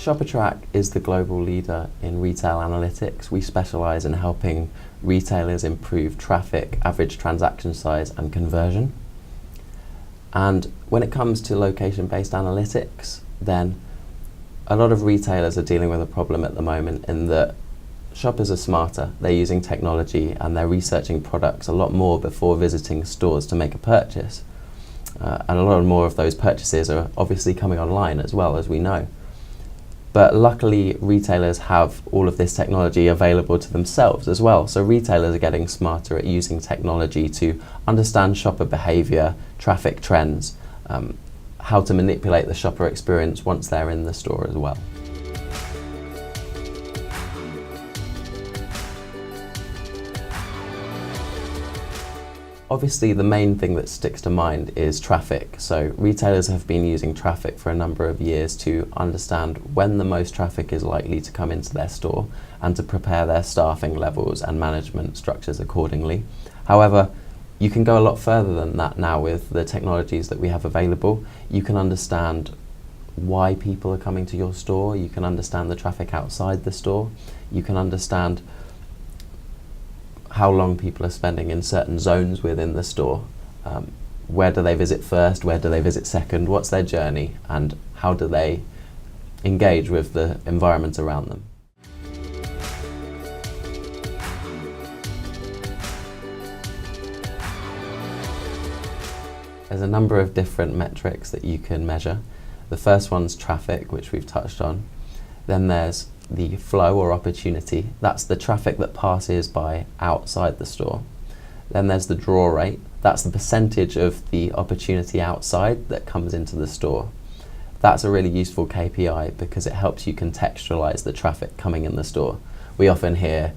Shoppertrak is the global leader in retail analytics. We specialise in helping retailers improve traffic, average transaction size and conversion. And when it comes to location-based analytics, then a lot of retailers are dealing with a problem at the moment in that shoppers are smarter, they're using technology and they're researching products a lot more before visiting stores to make a purchase. And a lot more of those purchases are obviously coming online as well, as we know. But luckily, retailers have all of this technology available to themselves as well. So retailers are getting smarter at using technology to understand shopper behaviour, traffic trends, how to manipulate the shopper experience once they're in the store as well. Obviously, the main thing that sticks to mind is traffic. So retailers have been using traffic for a number of years to understand when the most traffic is likely to come into their store and to prepare their staffing levels and management structures accordingly. However, you can go a lot further than that now with the technologies that we have available. You can understand why people are coming to your store. You can understand the traffic outside the store. You can understand how long people are spending in certain zones within the store. Where do they visit first? Where do they visit second? What's their journey? And how do they engage with the environment around them? There's a number of different metrics that you can measure. The first one's traffic, which we've touched on. Then there's the flow or opportunity. That's the traffic that passes by outside the store. Then there's the draw rate. That's the percentage of the opportunity outside that comes into the store. That's a really useful KPI because it helps you contextualize the traffic coming in the store. We often hear,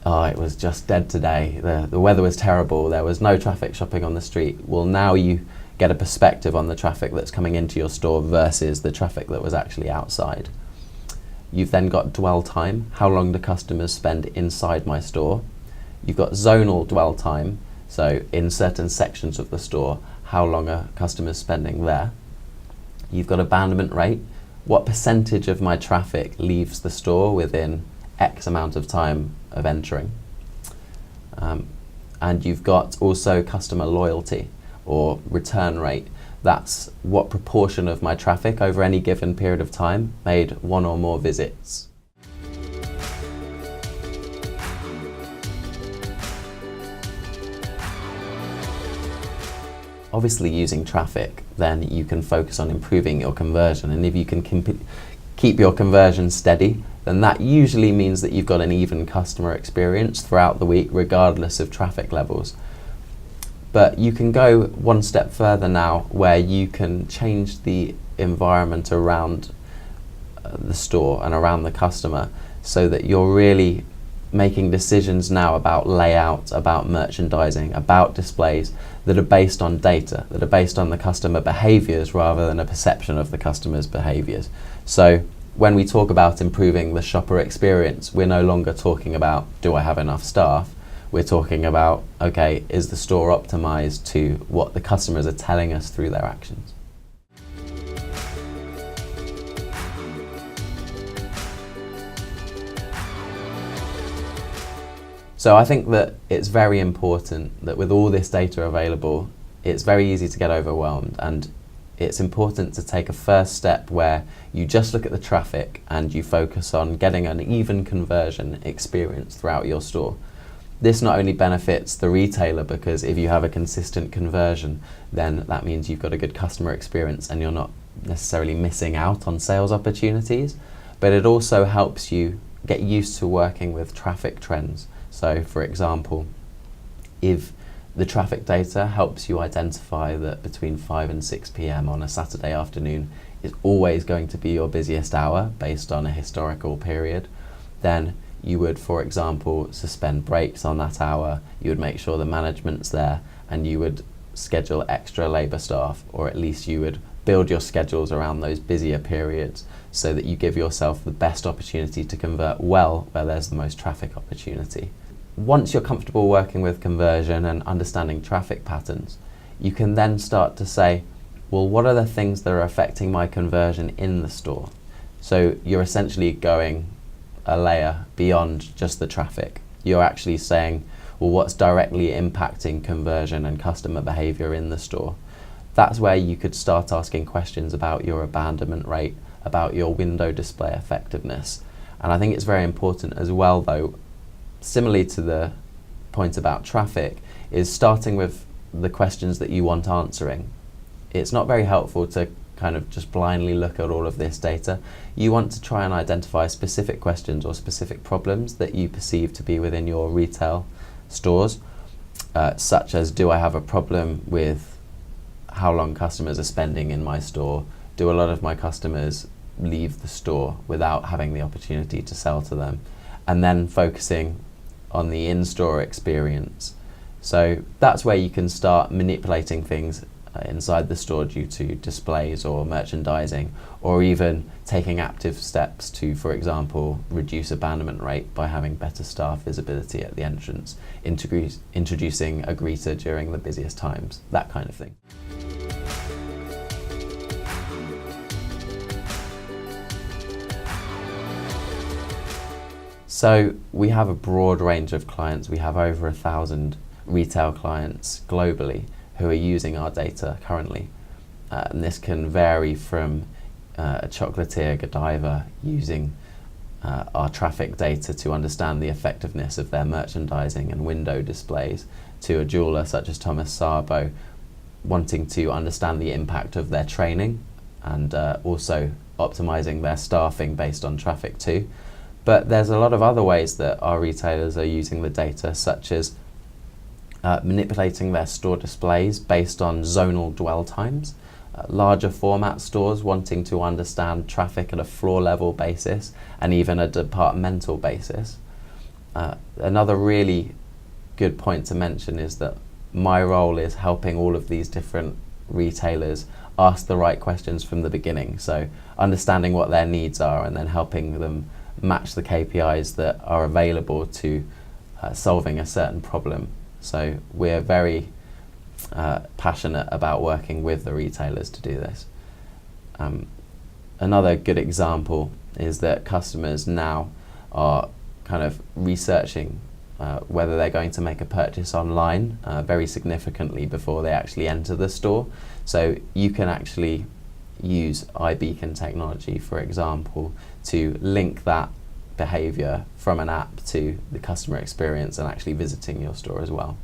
oh, it was just dead today, the weather was terrible, there was no traffic shopping on the street. Well, now you get a perspective on the traffic that's coming into your store versus the traffic that was actually outside. You've then got dwell time, how long do customers spend inside my store. You've got zonal dwell time, so in certain sections of the store, how long are customers spending there. You've got abandonment rate, what percentage of my traffic leaves the store within X amount of time of entering. And you've got also customer loyalty or return rate. That's what proportion of my traffic over any given period of time made one or more visits. Obviously, using traffic, then you can focus on improving your conversion. And if you can keep your conversion steady, then that usually means that you've got an even customer experience throughout the week, regardless of traffic levels. But you can go one step further now where you can change the environment around the store and around the customer so that you're really making decisions now about layout, about merchandising, about displays that are based on data, that are based on the customer behaviours rather than a perception of the customer's behaviours. So when we talk about improving the shopper experience, we're no longer talking about, do I have enough staff? We're talking about, okay, is the store optimized to what the customers are telling us through their actions? So I think that it's very important that with all this data available, it's very easy to get overwhelmed, and it's important to take a first step where you just look at the traffic and you focus on getting an even conversion experience throughout your store. This not only benefits the retailer because if you have a consistent conversion, then that means you've got a good customer experience and you're not necessarily missing out on sales opportunities, but it also helps you get used to working with traffic trends. So for example, if the traffic data helps you identify that between 5 and 6 p.m. on a Saturday afternoon is always going to be your busiest hour based on a historical period, then you would, for example, suspend breaks on that hour, you would make sure the management's there, and you would schedule extra labour staff, or at least you would build your schedules around those busier periods so that you give yourself the best opportunity to convert well where there's the most traffic opportunity. Once you're comfortable working with conversion and understanding traffic patterns, you can then start to say, well, what are the things that are affecting my conversion in the store? So you're essentially going a layer beyond just the traffic. You're actually saying, well, what's directly impacting conversion and customer behavior in the store? That's where you could start asking questions about your abandonment rate, about your window display effectiveness. And I think it's very important as well, though, similarly to the point about traffic, is starting with the questions that you want answering. It's not very helpful to kind of just blindly look at all of this data. You want to try and identify specific questions or specific problems that you perceive to be within your retail stores, such as, do I have a problem with how long customers are spending in my store? Do a lot of my customers leave the store without having the opportunity to sell to them? And then focusing on the in-store experience. So that's where you can start manipulating things inside the store due to displays or merchandising, or even taking active steps to, for example, reduce abandonment rate by having better staff visibility at the entrance, introducing a greeter during the busiest times, that kind of thing. So we have a broad range of clients. We have over 1,000 retail clients globally who are using our data currently. And this can vary from a chocolatier, Godiva, using our traffic data to understand the effectiveness of their merchandising and window displays, to a jeweller such as Thomas Sabo, wanting to understand the impact of their training and also optimizing their staffing based on traffic too. But there's a lot of other ways that our retailers are using the data, such as manipulating their store displays based on zonal dwell times, larger format stores wanting to understand traffic at a floor level basis and even a departmental basis. Another really good point to mention is that my role is helping all of these different retailers ask the right questions from the beginning. So understanding what their needs are and then helping them match the KPIs that are available to solving a certain problem. So we're very passionate about working with the retailers to do this. Another good example is that customers now are kind of researching whether they're going to make a purchase online very significantly before they actually enter the store. So you can actually use iBeacon technology, for example, to link that behavior from an app to the customer experience and actually visiting your store as well.